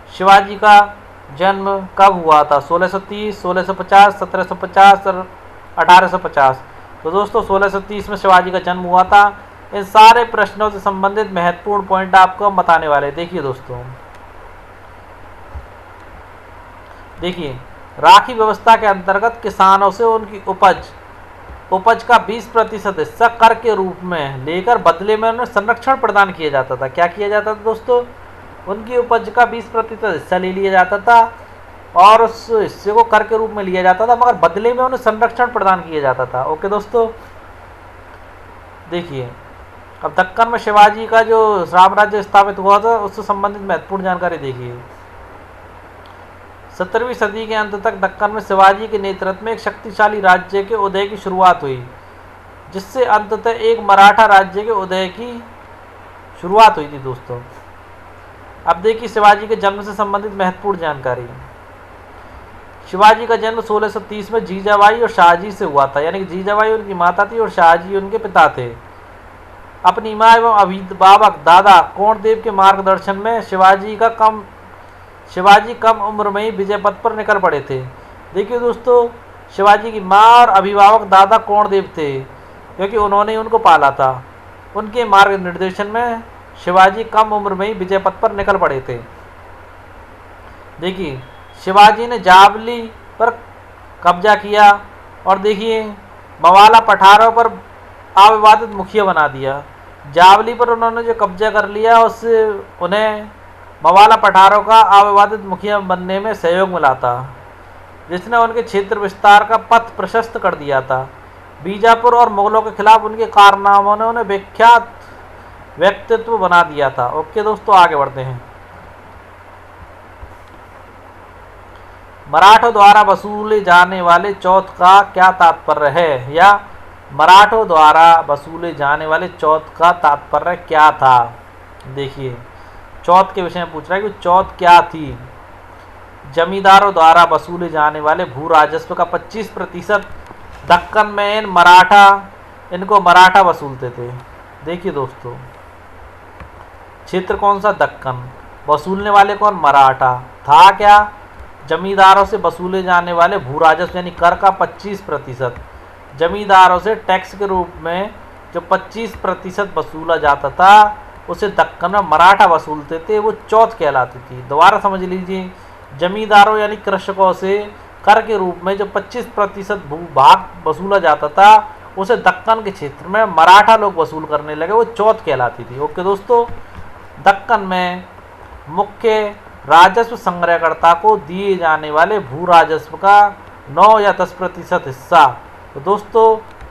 शिवाजी का जन्म कब हुआ था? 1630, 1650, 1750 और 1850। तो दोस्तों, 1630 में शिवाजी का जन्म हुआ था। इन सारे प्रश्नों से संबंधित महत्वपूर्ण पॉइंट आपको हम बताने वाले। देखिए दोस्तों, देखिए, राखी व्यवस्था के अंतर्गत किसानों से उनकी उपज का 20% हिस्सा कर के रूप में लेकर बदले में उन्हें संरक्षण प्रदान किया जाता था। क्या किया जाता था दोस्तों? उनकी उपज का 20% हिस्सा ले लिया जाता था और उस हिस्से को कर के रूप में लिया जाता था, मगर बदले में उन्हें संरक्षण प्रदान किया जाता था। ओके दोस्तों, देखिए, अब दक्कन में शिवाजी का जो साम्राज्य स्थापित हुआ था उससे संबंधित महत्वपूर्ण जानकारी देखिए। 17वीं सदी के अंत तक दक्कन में शिवाजी के नेतृत्व में एक शक्तिशाली राज्य के उदय की शुरुआत हुई, जिससे अंततः एक मराठा राज्य के उदय की शुरुआत हुई थी दोस्तों। अब देखिए, शिवाजी के जन्म से संबंधित महत्वपूर्ण जानकारी। शिवाजी का जन्म 1630 में जीजाबाई और शाहजी से हुआ था। यानी कि जीजाबाई उनकी माता थी और शाहजी उनके पिता थे। अपनी माँ एवं अभिभावक दादा कोणदेव के मार्गदर्शन में शिवाजी कम उम्र में ही विजय पथ पर निकल पड़े थे। देखिए दोस्तों, शिवाजी की माँ और अभिभावक दादा कोणदेव थे, क्योंकि उन्होंने उनको पाला था। उनके मार्ग निर्देशन में शिवाजी कम उम्र में ही विजय पथ पर निकल पड़े थे। देखिए, शिवाजी ने जावली पर कब्जा किया और देखिए, मवाला पठारों पर अविवादित मुखिया बना दिया। जावली पर उन्होंने जो कब्जा कर लिया, उससे उन्हें मवाला पठारों का अविवादित मुखिया बनने में सहयोग मिला था, जिसने उनके क्षेत्र विस्तार का पथ प्रशस्त कर दिया था। बीजापुर और मुगलों के खिलाफ उनके कारनामों ने उन्हें विख्यात व्यक्तित्व बना दिया था। ओके दोस्तों, आगे बढ़ते हैं। मराठों द्वारा वसूले जाने वाले चौथ का क्या तात्पर्य है? या मराठों द्वारा वसूले जाने वाले चौथ का तात्पर्य क्या था? देखिए, चौथ के विषय में पूछ रहा है कि चौथ क्या थी। जमींदारों द्वारा वसूले जाने वाले भू राजस्व का 25% दक्कन में इनको मराठा वसूलते थे। देखिए दोस्तों, क्षेत्र कौन सा? दक्कन। वसूलने वाले कौन? मराठा। था क्या? जमींदारों से वसूले जाने वाले भू राजस्व यानी कर का 25%। जमींदारों से टैक्स के रूप में जो 25% वसूला जाता था उसे दक्कन में मराठा वसूलते थे, वो चौथ कहलाती थी। दोबारा समझ लीजिए, जमींदारों यानी कृषकों से कर के रूप में जो 25% भूभाग वसूला जाता था उसे दक्कन के क्षेत्र में मराठा लोग वसूल करने लगे, वो चौथ कहलाती थी। ओके दोस्तों, दक्कन में मुख्य राजस्व संग्रहकर्ता को दिए जाने वाले भू राजस्व का 9 या 10% हिस्सा। तो दोस्तों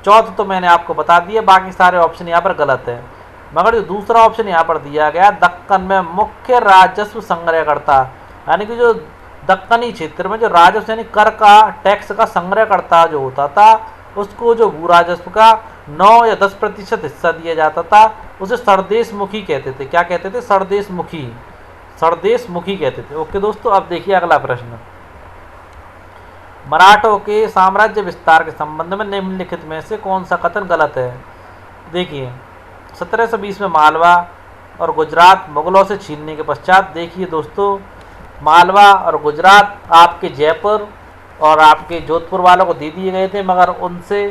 चौथ तो मैंने आपको बता दिया, बाकी सारे ऑप्शन यहाँ पर गलत है। मगर जो दूसरा ऑप्शन यहाँ पर दिया गया, दक्कन में मुख्य राजस्व संग्रहकर्ता, यानी कि जो दक्कनी क्षेत्र में जो राजस्व यानी कर का टैक्स का संग्रहकर्ता जो होता था उसको जो भू राजस्व का 9 या 10% हिस्सा दिया जाता था, उसे सरदेशमुखी कहते थे। क्या कहते थे? सरदेशमुखी। सरदेशमुखी कहते थे। ओके दोस्तों, अब देखिए अगला प्रश्न। मराठों के साम्राज्य विस्तार के संबंध में निम्नलिखित में से कौन सा कथन गलत है? देखिए, 1720 में मालवा और गुजरात मुगलों से छीनने के पश्चात, देखिए दोस्तों, मालवा और गुजरात आपके जयपुर और आपके जोधपुर वालों को दे दिए गए थे, मगर उनसे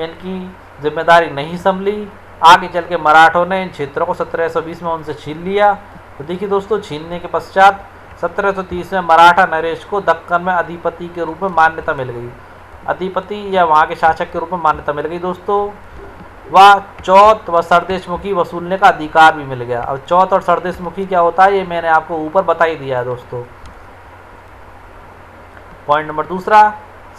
इनकी जिम्मेदारी नहीं संभली। आगे चल के मराठों ने इन क्षेत्रों को 1720 में उनसे छीन लिया। तो देखिए दोस्तों, छीनने के पश्चात 1730 में मराठा नरेश को दक्कन में अधिपति के रूप में मान्यता मिल गई। अधिपति या वहाँ के शासक के रूप में मान्यता मिल गई दोस्तों। वह चौथ व सरदेशमुखी वसूलने का अधिकार भी मिल गया। अब चौथ और सरदेशमुखी क्या होता है ये मैंने आपको ऊपर बता ही दिया है दोस्तों। पॉइंट नंबर दूसरा,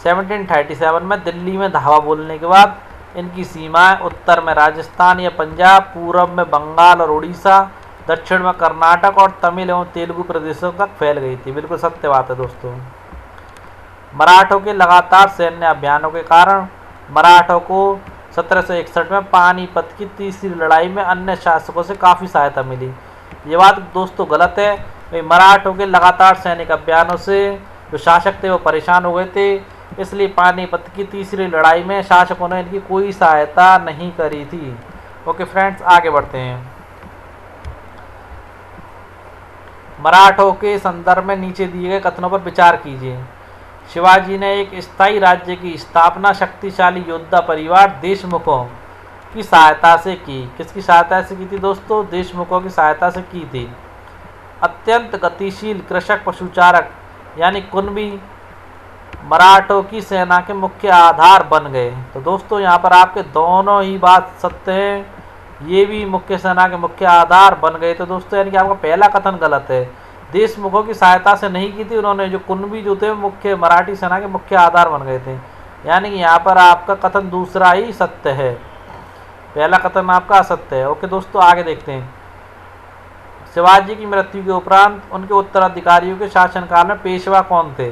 1737 में दिल्ली में धावा बोलने के बाद इनकी सीमाएं उत्तर में राजस्थान या पंजाब, पूर्व में बंगाल और उड़ीसा, दक्षिण में कर्नाटक और तमिल एवं तेलुगु प्रदेशों तक फैल गई थी। बिल्कुल सत्य बात है दोस्तों। मराठों के लगातार सैन्य अभियानों के कारण मराठों को 1761 में पानीपत की तीसरी लड़ाई में अन्य शासकों से काफ़ी सहायता मिली। ये बात दोस्तों गलत है। भाई, मराठों के लगातार सैनिक अभियानों से जो शासक थे वो परेशान हो गए थे, इसलिए पानीपत की तीसरी लड़ाई में शासकों ने इनकी कोई सहायता नहीं करी थी। ओके फ्रेंड्स, आगे बढ़ते हैं। मराठों के संदर्भ में नीचे दिए गए कथनों पर विचार कीजिए। शिवाजी ने एक स्थायी राज्य की स्थापना शक्तिशाली योद्धा परिवार देशमुखों की सहायता से की। किसकी सहायता से की थी दोस्तों? देशमुखों की सहायता से की थी। अत्यंत गतिशील कृषक पशुचारक यानी कुणबी मराठों की सेना के मुख्य आधार बन गए। तो दोस्तों यहाँ पर आपके दोनों ही बात सत्य है। ये भी मुख्य सेना के मुख्य आधार बन गए। तो दोस्तों यानी कि आपका पहला कथन गलत है। देशमुखों की सहायता से नहीं की थी उन्होंने, जो कुणबी जो थे मुख्य मराठी सेना के मुख्य आधार बन गए थे। यानी कि यहाँ पर आपका कथन दूसरा ही सत्य है, पहला कथन आपका असत्य है। ओके दोस्तों, आगे देखते हैं। शिवाजी की मृत्यु के उपरांत उनके उत्तराधिकारियों के शासनकाल में पेशवा कौन थे?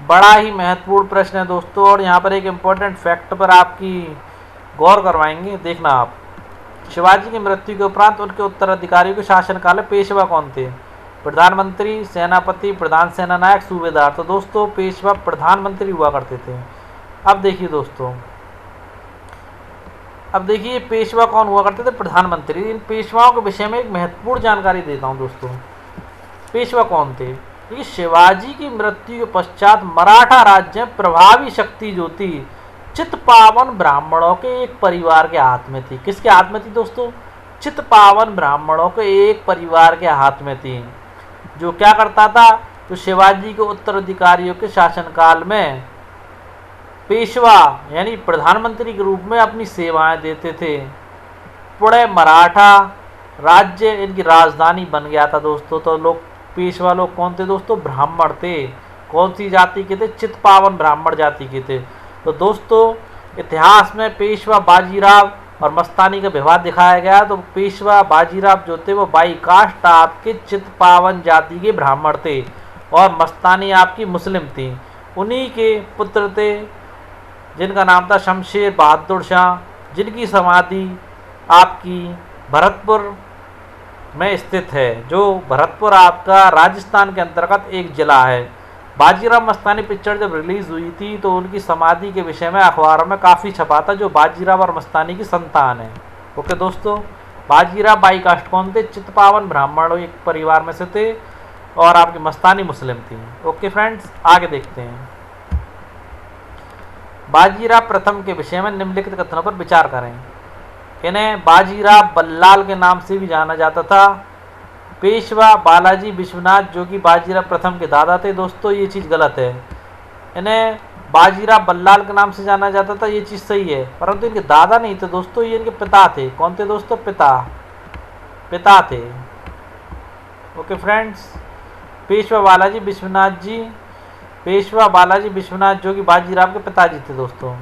बड़ा ही महत्वपूर्ण प्रश्न है दोस्तों, और यहाँ पर एक इम्पोर्टेंट फैक्ट पर आपकी गौर करवाएंगे, देखना आप। शिवाजी की मृत्यु के उपरांत उनके उत्तराधिकारियों के शासनकाल में पेशवा कौन थे? प्रधानमंत्री, सेनापति, प्रधान सेना नायक, सूबेदार। तो दोस्तों पेशवा प्रधानमंत्री हुआ करते थे। अब देखिए दोस्तों, अब देखिए पेशवा कौन हुआ करते थे? प्रधानमंत्री। इन पेशवाओं के विषय में एक महत्वपूर्ण जानकारी देता हूँ दोस्तों। पेशवा कौन थे? ये शिवाजी की मृत्यु के पश्चात मराठा राज्य में प्रभावी शक्ति जो थी चित्पावन ब्राह्मणों के एक परिवार के हाथ में थी। किसके हाथ में थी दोस्तों? चित्पावन ब्राह्मणों के एक परिवार के हाथ में थी, जो क्या करता था? तो शिवाजी के उत्तराधिकारियों के शासनकाल में पेशवा यानी प्रधानमंत्री के रूप में अपनी सेवाएं देते थे। पुणे मराठा राज्य इनकी राजधानी बन गया था दोस्तों। तो लोग पेशवा लोग कौन थे दोस्तों? ब्राह्मण थे। कौन सी जाति के थे? चित्पावन ब्राह्मण जाति के थे। तो दोस्तों इतिहास में पेशवा बाजीराव और मस्तानी का विवाद दिखाया गया। तो पेशवा बाजीराव जो थे वो बाई कास्ट आपके चित्पावन जाति के ब्राह्मण थे, और मस्तानी आपकी मुस्लिम थी। उन्हीं के पुत्र थे जिनका नाम था शमशेर बहादुर शाह, जिनकी समाधि आपकी भरतपुर में स्थित है, जो भरतपुर आपका राजस्थान के अंतर्गत एक जिला है। बाजीराव मस्तानी पिक्चर जब रिलीज़ हुई थी तो उनकी समाधि के विषय में अखबारों में काफ़ी छपा था, जो बाजीराव और मस्तानी की संतान है। ओके दोस्तों, बाजीराव बाई कास्ट कौन थे? चित्पावन ब्राह्मण एक परिवार में से थे और आपकी मस्तानी मुस्लिम थी। ओके फ्रेंड्स, आगे देखते हैं। बाजीराव प्रथम के विषय में निम्नलिखित कथनों पर विचार करें। इन्हें बाजीराव बल्लाल के नाम से भी जाना जाता था। पेशवा बालाजी विश्वनाथ जो कि बाजीराव प्रथम के दादा थे दोस्तों, ये चीज़ गलत है। इन्हें बाजीराव बल्लाल के नाम से जाना जाता था, ये चीज़ सही है, परंतु इनके दादा नहीं थे दोस्तों, ये इनके पिता थे। कौन थे दोस्तों? पिता थे। ओके फ्रेंड्स, पेशवा बालाजी विश्वनाथ जो कि बाजीराव के पिताजी थे दोस्तों।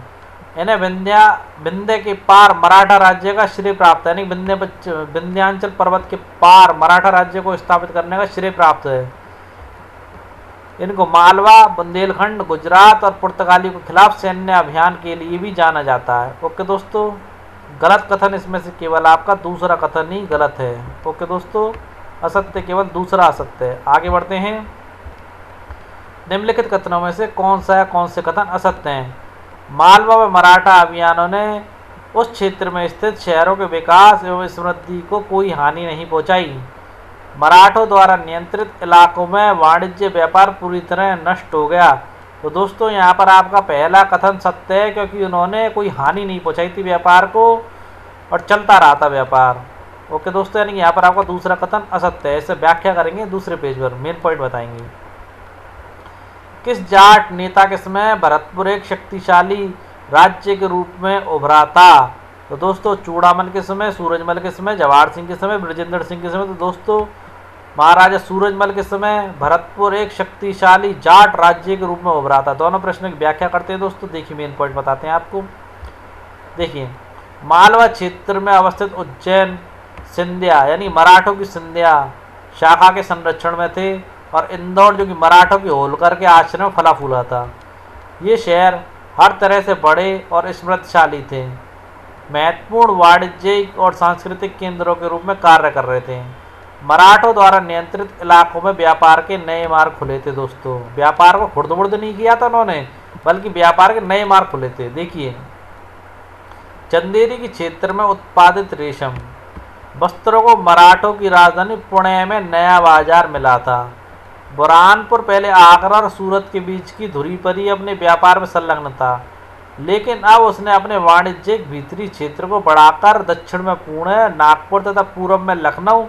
इन्हें विंध्य के पार मराठा राज्य का श्रेय प्राप्त है, यानी विंध्यांचल पर्वत के पार मराठा राज्य को स्थापित करने का श्रेय प्राप्त है। इनको मालवा, बुंदेलखंड, गुजरात और पुर्तगाली के खिलाफ सैन्य अभियान के लिए भी जाना जाता है। ओके दोस्तों, गलत कथन इसमें से केवल आपका दूसरा कथन ही गलत है। ओके दोस्तों, असत्य केवल दूसरा असत्य है। आगे बढ़ते हैं। निम्नलिखित कथनों में से कौन से कथन असत्य हैं? मालवा में मराठा अभियानों ने उस क्षेत्र में स्थित शहरों के विकास एवं समृद्धि को कोई हानि नहीं पहुंचाई। मराठों द्वारा नियंत्रित इलाकों में वाणिज्य व्यापार पूरी तरह नष्ट हो गया। तो दोस्तों यहाँ पर आपका पहला कथन सत्य है, क्योंकि उन्होंने कोई हानि नहीं पहुंचाई थी व्यापार को और चलता रहा था व्यापार। ओके दोस्तों, यानी यहाँ पर आपका दूसरा कथन असत्य है। इसे व्याख्या करेंगे दूसरे पेज पर, मेन पॉइंट बताएंगे। किस जाट नेता के समय भरतपुर एक शक्तिशाली राज्य के रूप में उभरा था? तो दोस्तों चूड़ामल के समय, सूरजमल के समय, जवाहर सिंह के समय, बृजेंद्र सिंह के समय। तो दोस्तों महाराजा सूरजमल के समय भरतपुर एक शक्तिशाली जाट राज्य के रूप में उभरा था। दोनों प्रश्नों की व्याख्या करते हैं दोस्तों, देखिए मेन पॉइंट बताते हैं आपको। देखिए, मालवा क्षेत्र में अवस्थित उज्जैन सिंधिया यानी मराठों की सिंधिया शाखा के संरक्षण में थे और इंदौर जो कि मराठों की होलकर के आश्रय में फला फूला था। ये शहर हर तरह से बड़े और समृद्धशाली थे, महत्वपूर्ण वाणिज्यिक और सांस्कृतिक केंद्रों के रूप में कार्य कर रहे थे। मराठों द्वारा नियंत्रित इलाकों में व्यापार के नए मार्ग खुले थे दोस्तों। व्यापार को खुर्द-बुर्द नहीं किया था उन्होंने, बल्कि व्यापार के नए मार्ग खुले थे। देखिए, चंदेरी के क्षेत्र में उत्पादित रेशम वस्त्रों को मराठों की राजधानी पुणे में नया बाजार मिला था। बुरहानपुर पहले आगरा और सूरत के बीच की धुरी पर ही अपने व्यापार में संलग्न था, लेकिन अब उसने अपने वाणिज्यिक भीतरी क्षेत्र को बढ़ाकर दक्षिण में पुणे, नागपुर तथा पूर्व में लखनऊ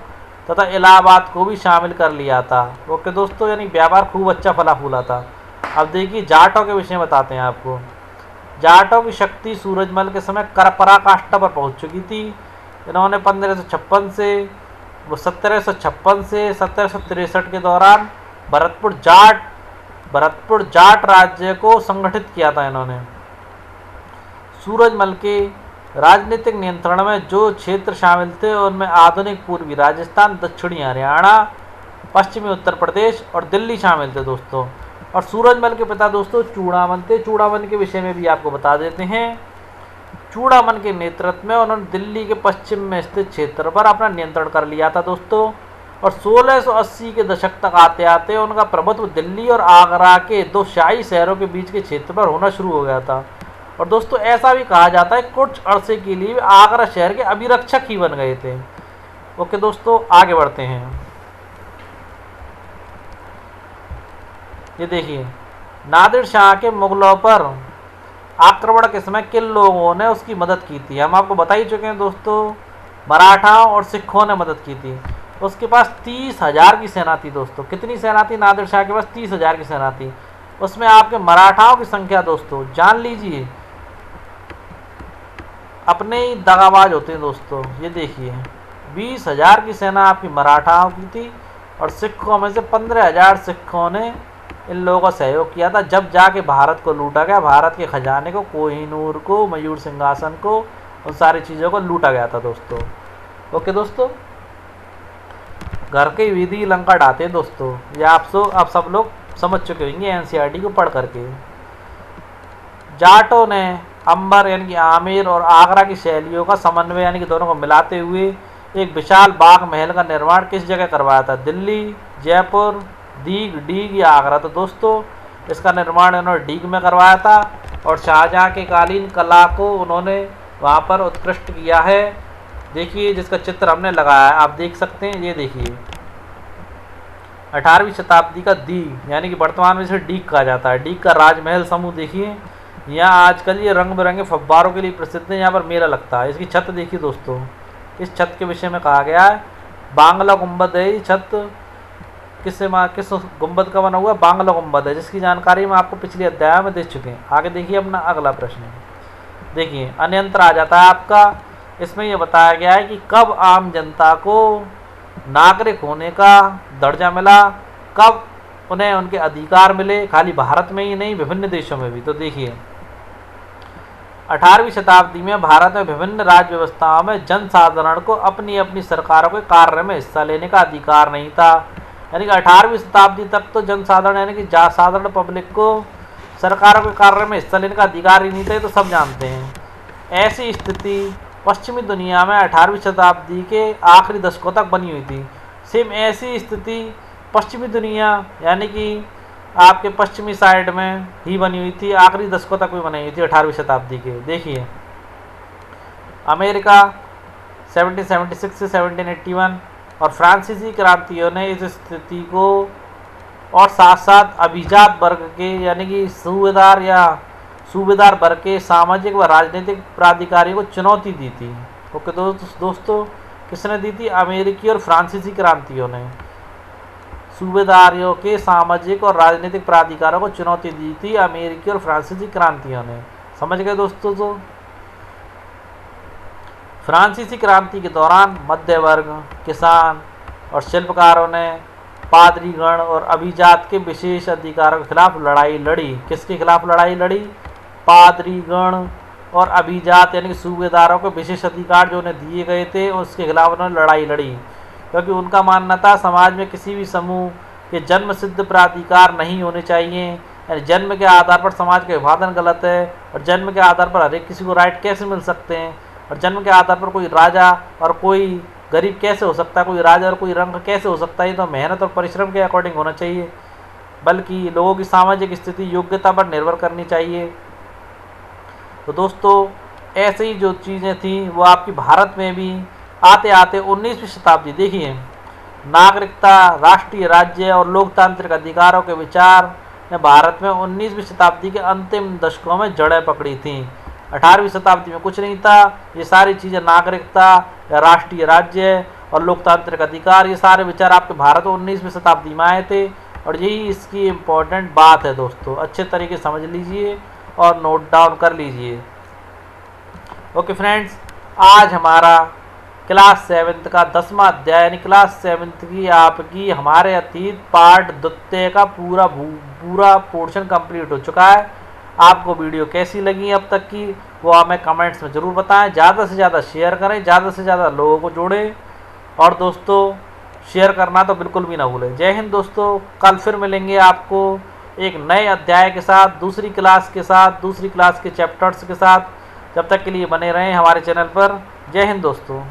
तथा इलाहाबाद को भी शामिल कर लिया था। ओके दोस्तों, यानी व्यापार खूब अच्छा फला फूला था। अब देखिए, जाटों के विषय में बताते हैं आपको। जाटों की शक्ति सूरजमल के समय पराकाष्ठा पर पहुंच चुकी थी। इन्होंने 1756 से 1763 के दौरान भरतपुर जाट राज्य को संगठित किया था। इन्होंने सूरजमल के राजनीतिक नियंत्रण में जो क्षेत्र शामिल थे उनमें आधुनिक पूर्वी राजस्थान, दक्षिणी हरियाणा, पश्चिमी उत्तर प्रदेश और दिल्ली शामिल थे दोस्तों। और सूरजमल के पिता दोस्तों चूड़ामन थे। चूड़ामन के विषय में भी आपको बता देते हैं। चूड़ामन के नेतृत्व में उन्होंने दिल्ली के पश्चिम में स्थित क्षेत्र पर अपना नियंत्रण कर लिया था दोस्तों। और 1680 के दशक तक आते आते उनका प्रभुत्व दिल्ली और आगरा के दो शाही शहरों के बीच के क्षेत्र पर होना शुरू हो गया था। और दोस्तों ऐसा भी कहा जाता है कुछ अरसे के लिए आगरा शहर के अभिरक्षक ही बन गए थे। ओके दोस्तों, आगे बढ़ते हैं। ये देखिए, नादिर शाह के मुगलों पर आक्रमण के समय किन लोगों ने उसकी मदद की थी? हम आपको बता ही चुके हैं दोस्तों, मराठाओं और सिखों ने मदद की थी। उसके पास 30,000 की सेना थी दोस्तों। कितनी सेना थी नादिर शाह के पास? 30,000 की सेना थी। उसमें आपके मराठाओं की संख्या दोस्तों जान लीजिए, अपने ही दगाबाज होते हैं दोस्तों। ये देखिए, 20,000 की सेना आपकी मराठाओं की थी और सिखों में से 15,000 सिखों ने इन लोगों का सहयोग किया था। जब जाके भारत को लूटा गया, भारत के खजाने को, कोहिनूर को, मयूर सिंहासन को, उन सारी चीज़ों को लूटा गया था दोस्तों। ओके दोस्तों, घर के विधि लंका ढाते हैं दोस्तों। ये आप सब लोग समझ चुके होंगे एनसीईआरटी को पढ़ करके। जाटों ने अंबर यानी कि आमेर और आगरा की शैलियों का समन्वय यानी कि दोनों को मिलाते हुए एक विशाल बाग महल का निर्माण किस जगह करवाया था? दिल्ली, जयपुर, डीग या आगरा? तो दोस्तों इसका निर्माण उन्होंने डीग में करवाया था और शाहजहाँ के कालीन कला को उन्होंने वहाँ पर उत्कृष्ट किया है। देखिए जिसका चित्र हमने लगाया है, आप देख सकते हैं, ये देखिए 18वीं शताब्दी का दीग, यानी कि वर्तमान में इसे डीग कहा जाता है। डीग का राजमहल समूह देखिए, यहाँ आजकल ये रंग बिरंगे फव्वारों के लिए प्रसिद्ध है। यहाँ पर मेला लगता है। इसकी छत देखिए दोस्तों, इस छत के विषय में कहा गया है बांग्ला गुंबद है। ये छत किस गुंबद का बना हुआ? बांग्ला गुंबद है, जिसकी जानकारी मैं आपको पिछले अध्याय में दे चुके हैं। आगे देखिए अपना अगला प्रश्न, देखिए अन्यंत्र आ जाता है आपका। इसमें यह बताया गया है कि कब आम जनता को नागरिक होने का दर्जा मिला, कब उन्हें उनके अधिकार मिले, खाली भारत में ही नहीं विभिन्न देशों में भी। तो देखिए 18वीं शताब्दी में भारत में विभिन्न राज्य व्यवस्थाओं में जनसाधारण को अपनी अपनी सरकारों के कार्य में हिस्सा लेने का अधिकार नहीं था। यानी कि 18वीं शताब्दी तक तो जनसाधारण यानी कि साधारण पब्लिक को सरकारों के कार्य में हिस्सा लेने का अधिकार ही नहीं था, तो सब जानते हैं। ऐसी स्थिति पश्चिमी दुनिया में 18वीं शताब्दी के आखिरी दशकों तक बनी हुई थी। सेम ऐसी स्थिति पश्चिमी दुनिया यानी कि आपके पश्चिमी साइड में ही बनी हुई थी, आखिरी दशकों तक भी बनी हुई थी 18वीं शताब्दी के। देखिए अमेरिका 1776 से 1781 और फ्रांसीसी क्रांतियों ने इस स्थिति को और साथ साथ अभिजात वर्ग के यानी कि सूबेदार वर्ग के सामाजिक व राजनीतिक प्राधिकारियों को चुनौती दी थी। ओके दोस्तों, किसने दी थी? अमेरिकी और फ्रांसीसी क्रांतियों ने सूबेदारियों के सामाजिक और राजनीतिक प्राधिकारों को चुनौती दी थी, अमेरिकी और फ्रांसीसी क्रांतियों ने। समझ गए दोस्तों? तो फ्रांसीसी क्रांति के दौरान मध्य वर्ग, किसान और शिल्पकारों ने पादरीगण और अभिजात के विशेष अधिकारों के खिलाफ लड़ाई लड़ी। किसके खिलाफ लड़ाई लड़ी? पादरीगण और अभिजात यानी कि सूबेदारों के विशेष अधिकार जो उन्हें दिए गए थे, उसके खिलाफ उन्होंने लड़ाई लड़ी, क्योंकि उनका मानना था समाज में किसी भी समूह के जन्म सिद्ध प्राधिकार नहीं होने चाहिए। यानी जन्म के आधार पर समाज का विभाजन गलत है, और जन्म के आधार पर हर एक किसी को राइट कैसे मिल सकते हैं, और जन्म के आधार पर कोई राजा और कोई गरीब कैसे हो सकता है, कोई राजा और कोई रंग कैसे हो सकता है। तो मेहनत और परिश्रम के अकॉर्डिंग होना चाहिए, बल्कि लोगों की सामाजिक स्थिति योग्यता पर निर्भर करनी चाहिए। तो दोस्तों ऐसे ही जो चीज़ें थी वो आपकी भारत में भी आते आते 19वीं शताब्दी, देखिए नागरिकता, राष्ट्रीय राज्य और लोकतांत्रिक अधिकारों के विचार ने भारत में 19वीं शताब्दी के अंतिम दशकों में जड़ें पकड़ी थीं। 18वीं शताब्दी में कुछ नहीं था। ये सारी चीज़ें नागरिकता या राष्ट्रीय राज्य और लोकतांत्रिक अधिकार, ये सारे विचार आपके भारत में 19वीं शताब्दी में आए थे, और यही इसकी इम्पोर्टेंट बात है दोस्तों। अच्छे तरीके से समझ लीजिए और नोट डाउन कर लीजिए। ओके फ्रेंड्स, आज हमारा क्लास 7th का 10वां अध्याय यानी क्लास 7th की आपकी हमारे अतीत पार्ट द्वितीय का पूरा पोर्शन कंप्लीट हो चुका है। आपको वीडियो कैसी लगी अब तक की वो हमें कमेंट्स में ज़रूर बताएं। ज़्यादा से ज़्यादा शेयर करें, ज़्यादा से ज़्यादा लोगों को जोड़ें, और दोस्तों शेयर करना तो बिल्कुल भी ना भूलें। जय हिंद दोस्तों, कल फिर मिलेंगे आपको एक नए अध्याय के साथ, दूसरी क्लास के साथ, दूसरी क्लास के चैप्टर्स के साथ। जब तक के लिए बने रहें हमारे चैनल पर। जय हिंद दोस्तों।